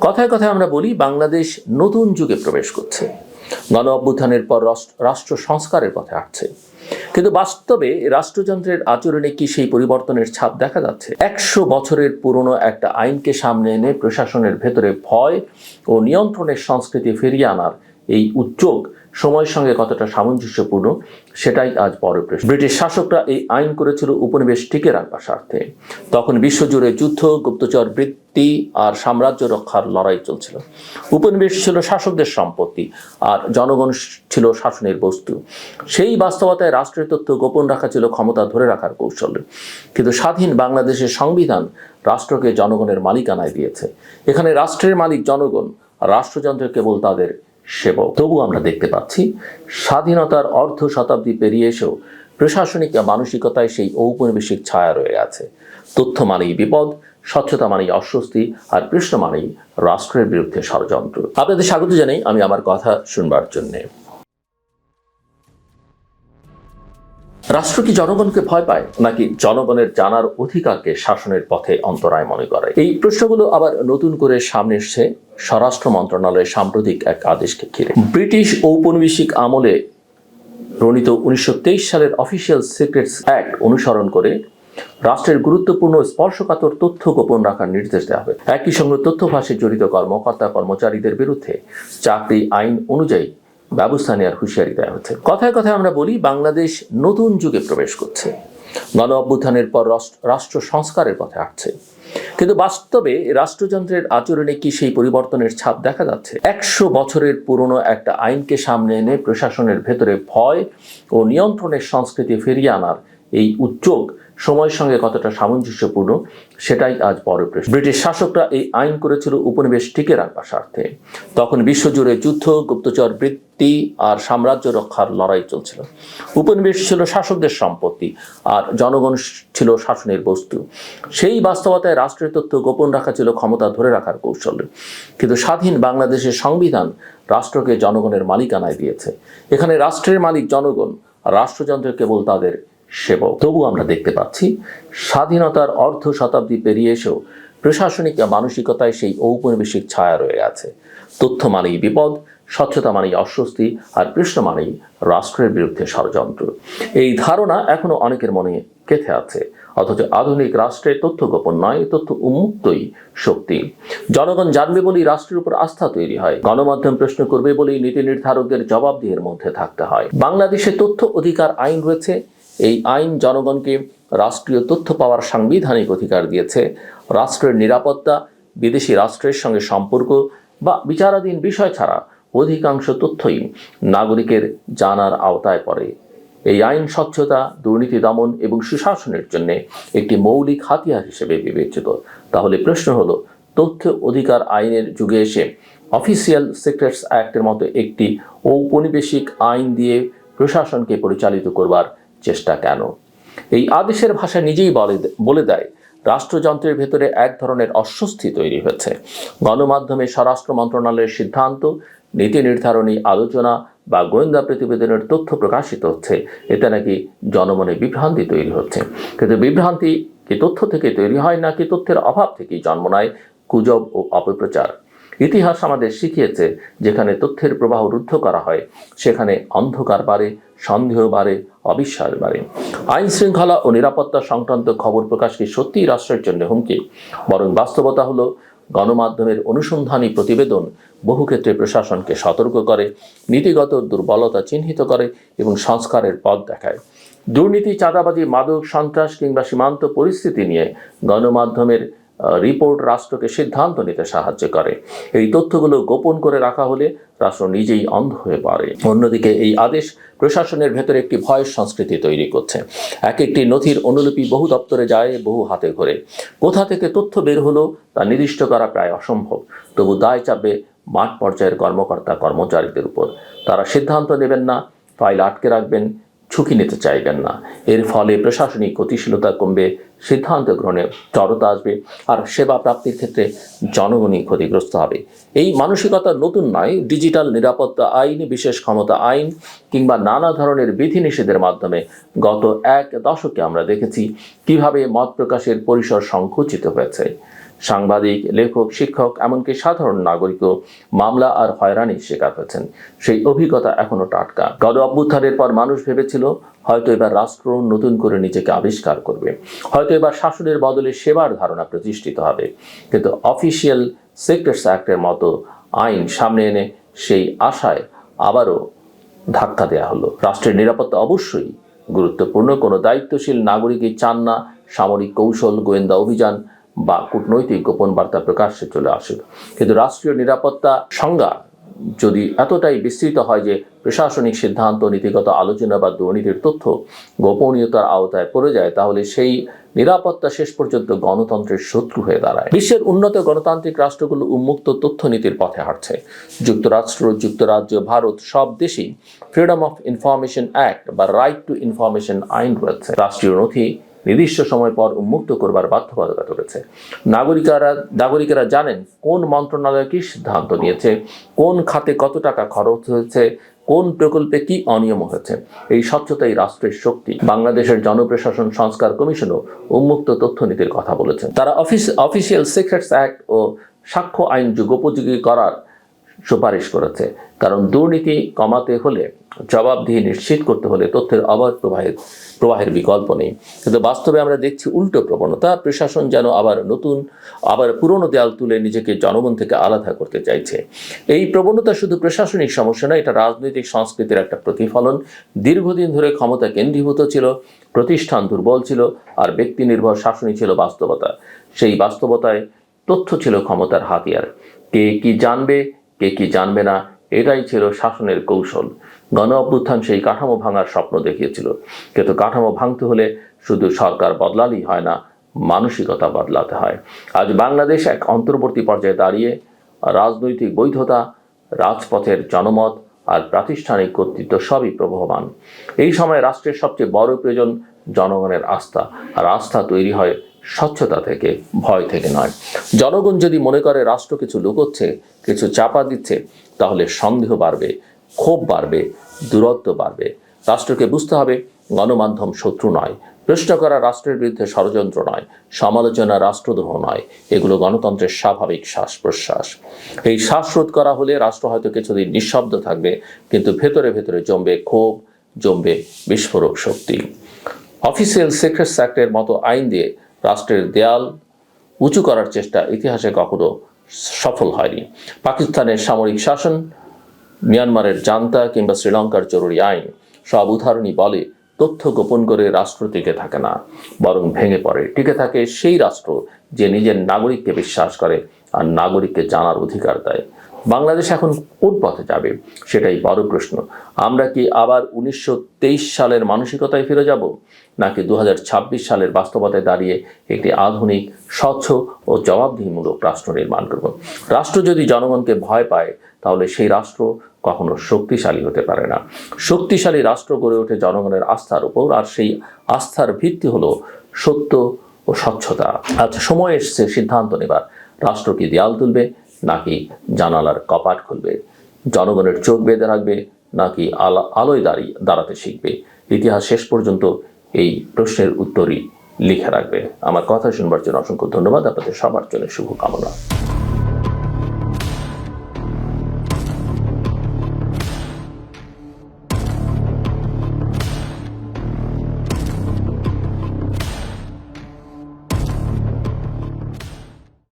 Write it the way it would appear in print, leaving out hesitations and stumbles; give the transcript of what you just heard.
কথায় কথায় আমরা বলি বাংলাদেশ নতুন যুগে প্রবেশ করছে, গণ অভ্যুত্থানের পর রাষ্ট্র সংস্কারের পথে হাঁটছে। কিন্তু বাস্তবে রাষ্ট্রযন্ত্রের আচরণে কি সেই পরিবর্তনের ছাপ দেখা যাচ্ছে? 100 বছরের পুরনো একটা আইনকে সামনে এনে প্রশাসনের ভেতরে ভয় ও নিয়ন্ত্রণের সংস্কৃতি ফিরিয়ে আনার এই উদ্যোগ সময়ের সঙ্গে কতটা সামঞ্জস্যপূর্ণ সেটাই আজ বড় প্রশ্ন। ব্রিটিশ শাসকরা এই আইন করেছিল উপনিবেশ টিকে রাখবার স্বার্থে। তখন বিশ্বজুড়ে যুদ্ধ, গুপ্তচর বৃত্তি আর সাম্রাজ্য রক্ষার লড়াই চলছিল। উপনিবেশ ছিল শাসকদের সম্পত্তি আর জনগণ ছিল শাসনের বস্তু। সেই বাস্তবতায় রাষ্ট্রের তথ্য গোপন রাখা ছিল ক্ষমতা ধরে রাখার কৌশল। কিন্তু স্বাধীন বাংলাদেশের সংবিধান রাষ্ট্রকে জনগণের মালিকানায় দিয়েছে। এখানে রাষ্ট্রের মালিক জনগণ, রাষ্ট্রযন্ত্র কেবল তাদের সেবক। তবু আমরা দেখতে পাচ্ছি স্বাধীনতার অর্ধ শতাব্দী পেরিয়ে এসেও প্রশাসনিক মানসিকতায় সেই ঔপনিবেশিক ছায়া রয়ে আছে। তথ্য মানেই বিপদ, স্বচ্ছতা মানেই অস্বস্তি, আর প্রশ্ন মানেই রাষ্ট্রের বিরুদ্ধে ষড়যন্ত্র। আপনাদের স্বাগত জানাই আমি আমার কথা শুনবার জন্যে। রাষ্ট্র কি জনগণকে ভয় পায়, নাকি জনগণের জানার অধিকারকে শাসনের পথে অন্তরায় মনে করে? এই প্রশ্নগুলো আবার নতুন করে সামনে এসছে স্বরাষ্ট্র মন্ত্রণালয়ের সাম্প্রতিক এক আদেশকে ঘিরে। ব্রিটিশ ঔপনিবেশিক আমলে প্রণীত 1923 সালের অফিসিয়াল সিক্রেটস অ্যাক্ট অনুসরণ করে রাষ্ট্রের গুরুত্বপূর্ণ স্পর্শকাতর তথ্য গোপন রাখার নির্দেশ দেওয়া হবে। একই সঙ্গে তথ্য ফাঁসে জড়িত কর্মকর্তা কর্মচারীদের বিরুদ্ধে চাকরি আইন অনুযায়ী ব্যবস্থা নেওয়ার হুঁশিয়ারি দেওয়া হচ্ছে। কথায় কথায় আমরা বলি বাংলাদেশ নতুন যুগে প্রবেশ করছে, গণ অভ্যুত্থানের পর রাষ্ট্র সংস্কারের পথে হাঁটছে। কিন্তু বাস্তবে রাষ্ট্রযন্ত্রের আচরণে কি সেই পরিবর্তনের ছাপ দেখা যাচ্ছে? 100 বছরের পুরনো একটা আইনকে সামনে এনে প্রশাসনের ভেতরে ভয় ও নিয়ন্ত্রণের সংস্কৃতি ফিরিয়ে আনার এই উদ্যোগ সময়ের সঙ্গে কতটা সামঞ্জস্যপূর্ণ সেটাই আজ বড় প্রশ্ন। ব্রিটিশ শাসকরা এই আইন করেছিল উপনিবেশ টিকে রাখবার স্বার্থে। তখন বিশ্বজুড়ে যুদ্ধ, গুপ্তচর বৃত্তি আর সাম্রাজ্য রক্ষার লড়াই চলছিল। উপনিবেশ ছিল শাসকদের সম্পত্তি আর জনগণ ছিল শাসনের বস্তু। সেই বাস্তবতায় রাষ্ট্রের তথ্য গোপন রাখা ছিল ক্ষমতা ধরে রাখার কৌশল। কিন্তু স্বাধীন বাংলাদেশের সংবিধান রাষ্ট্রকে জনগণের মালিকানায় দিয়েছে। এখানে রাষ্ট্রের মালিক জনগণ, রাষ্ট্রযন্ত্র কেবল তাদের সেবক। তবু আমরা দেখতে পাচ্ছি স্বাধীনতার অর্ধ শতাব্দী পেরিয়ে এসেও প্রশাসনিক মানসিকতায় সেই ঔপনিবেশিক ছায়া রয়ে আছে। তথ্য মানেই বিপদ, স্বচ্ছতা মানেই অস্বস্তি, আর প্রশ্ন মানেই রাষ্ট্রের বিরুদ্ধে ষড়যন্ত্র। এই ধারণা এখনো অনেকের মনে গেঁথে আছে। অথচ আধুনিক রাষ্ট্রে তথ্য গোপন নয়, তথ্য উন্মুক্তই শক্তি। জনগণ জানবে বলেই রাষ্ট্রের উপর আস্থা তৈরি হয়। গণমাধ্যম প্রশ্ন করবে বলেই নীতি নির্ধারকদের জবাবদিহির মধ্যে থাকতে হয়। বাংলাদেশে তথ্য অধিকার আইন রয়েছে। এই আইন জনগণকে রাষ্ট্রীয় তথ্য পাওয়ার সাংবিধানিক অধিকার দিয়েছে। রাষ্ট্রের নিরাপত্তা, বিদেশি রাষ্ট্রের সঙ্গে সম্পর্ক বা বিচারাধীন বিষয় ছাড়া অধিকাংশ তথ্যই নাগরিকের জানার আওতায় পড়ে। এই আইন স্বচ্ছতা, দুর্নীতি দমন এবং সুশাসনের জন্য একটি মৌলিক হাতিয়ার হিসেবে বিবেচিত। তাহলে প্রশ্ন হলো, তথ্য অধিকার আইনের যুগে এসে অফিসিয়াল সিক্রেটস অ্যাক্টের মতো একটি ঔপনিবেশিক আইন দিয়ে প্রশাসনকে পরিচালিত করবার চেষ্টা কেন? এই আদেশের ভাষা নিজেই বলে দেয় রাষ্ট্রযন্ত্রের ভেতরে এক ধরনের অস্বস্তি তৈরি হয়েছে। গণমাধ্যমে স্বরাষ্ট্র মন্ত্রণালয়ের সিদ্ধান্ত, নীতি নির্ধারণী আলোচনা বা গোয়েন্দা প্রতিবেদনের তথ্য প্রকাশিত হচ্ছে। এতে নাকি জনমনে বিভ্রান্তি তৈরি হচ্ছে। কিন্তু বিভ্রান্তি কি তথ্য থেকে তৈরি হয়, নাকি তথ্যের অভাব থেকেই জন্ম নেয় গুজব ও অপপ্রচার? ইতিহাস আমাদের শিখিয়েছে, যেখানে তথ্যের প্রবাহ রুদ্ধ করা হয় সেখানে অন্ধকার বাড়ে, সন্দেহ বাড়ে, অবিশ্বাস বাড়ে। আইন শৃঙ্খলা ও নিরাপত্তা সংক্রান্ত খবর প্রকাশ কি সত্যিই রাষ্ট্রের জন্য হুমকি? বরং বাস্তবতা হলো গণমাধ্যমের অনুসন্ধানী প্রতিবেদন বহু ক্ষেত্রে প্রশাসনকে সতর্ক করে, নীতিগত দুর্বলতা চিহ্নিত করে এবং সংস্কারের পথ দেখায়। দুর্নীতি, চাঁদাবাজি, মাদক, সন্ত্রাস কিংবা সীমান্ত পরিস্থিতি নিয়ে গণমাধ্যমের রিপোর্ট রাষ্ট্রকে সিদ্ধান্ত নিতে সাহায্য করে। এই তথ্যগুলো গোপন করে রাখা হলে রাষ্ট্র নিজেই অন্ধ হয়ে পড়ে। অন্যদিকে এই আদেশ প্রশাসনের ভেতরে একটি ভয়ের সংস্কৃতি তৈরি করছে। এক একটি নথির অনুলিপি বহু দপ্তরে যায়, বহু হাতে ঘোরে। কোথা থেকে তথ্য বের হলো তা নির্দিষ্ট করা প্রায় অসম্ভব। তবু দায় চাপবে মাঠ পর্যায়ের কর্মকর্তা কর্মচারীদের উপর। তারা সিদ্ধান্ত নেবেন না, ফাইল আটকে রাখবেন, ঝুঁকি নিতে চাইবেন না। এর ফলে প্রশাসনিক গতিশীলতা কমবে, সিদ্ধান্ত গ্রহণে জড়তা আসবে, আর সেবা প্রাপ্তির ক্ষেত্রে জনগণই ক্ষতিগ্রস্ত হবে। এই মানসিকতা নতুন নয়। ডিজিটাল নিরাপত্তা আইন, বিশেষ ক্ষমতা আইন কিংবা নানা ধরনের বিধিনিষেধের মাধ্যমে গত 1 দশকে আমরা দেখেছি কিভাবে মত প্রকাশের পরিসর সংকুচিত হয়েছে। সাংবাদিক, লেখক, শিক্ষক, এমনকি সাধারণ নাগরিকও মামলা আর হয়রানির শিকার হয়েছেন। সেই অভিজ্ঞতা এখনো টাটকা। গণ অভ্যুত্থানের পর মানুষ ভেবেছিল হয়তো এবার রাষ্ট্র নতুন করে নিজেকে আবিষ্কার করবে, হয়তো এবার শাসনের বদলে সেবার ধারণা প্রতিষ্ঠিত হবে। কিন্তু অফিসিয়াল সিক্রেটস অ্যাক্টের মতো আইন সামনে এনে সেই আশায় আবারও ধাক্কা দেওয়া হলো। রাষ্ট্রের নিরাপত্তা অবশ্যই গুরুত্বপূর্ণ। কোনো দায়িত্বশীল নাগরিকই চান না সামরিক কৌশল, গোয়েন্দা অভিযান বা কূটনৈতিক গোপন বার্তা প্রকাশ্যে চলে আসুক। কিন্তু রাষ্ট্রীয় নিরাপত্তা সংজ্ঞা যদি এতটাই বিস্তৃত হয় যে প্রশাসনিক সিদ্ধান্ত, নীতিগত আলোচনা বা দুর্নীতির তথ্য গোপনীয়তার আওতায় পড়ে যায়, তাহলে সেই নিরাপত্তা শেষ পর্যন্ত গণতন্ত্রের শত্রু হয়ে দাঁড়ায়। বিশ্বের উন্নত গণতান্ত্রিক রাষ্ট্রগুলো উন্মুক্ত তথ্য নীতির পথে হাঁটছে। যুক্তরাষ্ট্র, যুক্তরাজ্য, ভারত সব দেশেই ফ্রিডম অফ ইনফরমেশন অ্যাক্ট বা রাইট টু ইনফরমেশন আইন রয়েছে। রাষ্ট্রীয় নথি নির্দিষ্ট সময় পর উন্মুক্ত করবার বাধ্যবাধকতা রয়েছে। নাগরিকেরা জানেন কোন মন্ত্রণালয় কি সিদ্ধান্ত নিয়েছে, কোন খাতে কত টাকা খরচ হয়েছে, কোন প্রকল্পে কি অনিয়ম হয়েছে। এই স্বচ্ছতাই রাষ্ট্রের শক্তি। বাংলাদেশের জনপ্রশাসন সংস্কার কমিশনও উন্মুক্ত তথ্যনীতির কথা বলেছেন। তারা অফিসিয়াল সিক্রেটস অ্যাক্ট ও সাক্ষ্য আইন যুগোপযোগী করার সুপারিশ করেছে। কারণ দুর্নীতি কমাতে হলে, জবাবদিহি নিশ্চিত করতে হলে তথ্যের অবাধ প্রবাহের বিকল্প নেই। কিন্তু বাস্তবে আমরা দেখছি উল্টো প্রবণতা। প্রশাসন যেন আবার পুরনো দেয়াল তুলে নিজেকে জনগণ থেকে আলাদা করতে চাইছে। এই প্রবণতা শুধু প্রশাসনিক সমস্যা নয়, এটা রাজনৈতিক সংস্কৃতির একটা প্রতিফলন। দীর্ঘদিন ধরে ক্ষমতা কেন্দ্রীভূত ছিল, প্রতিষ্ঠান দুর্বল ছিল, আর ব্যক্তি নির্ভর শাসনই ছিল বাস্তবতা। সেই বাস্তবতায় তথ্য ছিল ক্ষমতার হাতিয়ার। কে কি জানবে, কে কি জানবে না, এটাই ছিল শাসনের কৌশল। গণ অভ্যুত্থান সেই কাঠামো ভাঙার স্বপ্ন দেখিয়েছিল। কিন্তু কাঠামো ভাঙতে হলে শুধু সরকার বদলালেই হয় না, মানসিকতা বদলাতে হয়। আজ বাংলাদেশ এক অন্তর্বর্তী পর্যায়ে দাঁড়িয়ে। রাজনৈতিক বৈধতা, রাজপথের জনমত আর প্রাতিষ্ঠানিক কর্তৃত্ব সবই প্রবহমান। এই সময় রাষ্ট্রের সবচেয়ে বড় প্রয়োজন জনগণের আস্থা। আর আস্থা তৈরি হয় স্বচ্ছতা থেকে, ভয় থেকে নয়। জনগণ যদি মনে করে রাষ্ট্র কিছু লুকোচ্ছে, কিছু চাপা দিচ্ছে, তাহলে সন্দেহ বাড়বে, ক্ষোভ বাড়বে, দূরত্ব বাড়বে। রাষ্ট্রকে বুঝতে হবে গণমাধ্যম শত্রু নয়, প্রশ্ন করা রাষ্ট্রের বিরুদ্ধে ষড়যন্ত্র নয়, সমালোচনা রাষ্ট্রদ্রোহ নয়। এগুলো গণতন্ত্রের স্বাভাবিক শ্বাস প্রশ্বাস। এই শ্বাসরোধ করা হলে রাষ্ট্র হয়তো কিছুদিন নিঃশব্দ থাকবে, কিন্তু ভেতরে ভেতরে জমবে ক্ষোভ, জমবে বিস্ফোরক শক্তি। অফিসিয়াল সিক্রেটস অ্যাক্টের মতো আইন দিয়ে রাষ্ট্রের দেয়াল উঁচু করার চেষ্টা ইতিহাসে কখনো সফল হয়নি। পাকিস্তানের সামরিক শাসন, মিয়ানমারের জান্তা কিংবা শ্রীলঙ্কার জরুরি আইন সব উদাহরণই বলে তথ্য গোপন করে রাষ্ট্র টিকে থাকে না, বরং ভেঙে পড়ে। টিকে থাকে সেই রাষ্ট্র যে নিজের নাগরিককে বিশ্বাস করে আর নাগরিককে জানার অধিকার দেয়। বাংলাদেশ এখন কোন পথে যাবে সেটাই বড় প্রশ্ন। আমরা কি আবার 1923 সালের মানসিকতায় ফিরে যাব, নাকি 2026 সালের বাস্তবতায় দাঁড়িয়ে একটি আধুনিক, স্বচ্ছ ও জবাবদিহিমূলক রাষ্ট্র নির্মাণ করব? রাষ্ট্র যদি জনগণকে ভয় পায়, তাহলে সেই রাষ্ট্র কখনো শক্তিশালী হতে পারে না। শক্তিশালী রাষ্ট্র গড়ে ওঠে জনগণের আস্থার উপর, আর সেই আস্থার ভিত্তি হলো সত্য ও স্বচ্ছতা। আচ্ছা, সময় এসেছে সিদ্ধান্ত নেবার। রাষ্ট্র কি দেয়াল তুলবে, নাকি জানালার কপাট খুলবে? জনগণের চোখ বেঁধে রাখবে, নাকি আলোয় দাঁড়াতে শিখবে? ইতিহাস শেষ পর্যন্ত এই প্রশ্নের উত্তরই লিখে রাখবে। আমার কথা শুনবার জন্য অসংখ্য ধন্যবাদ। আপনাদের সবার জন্য শুভকামনা।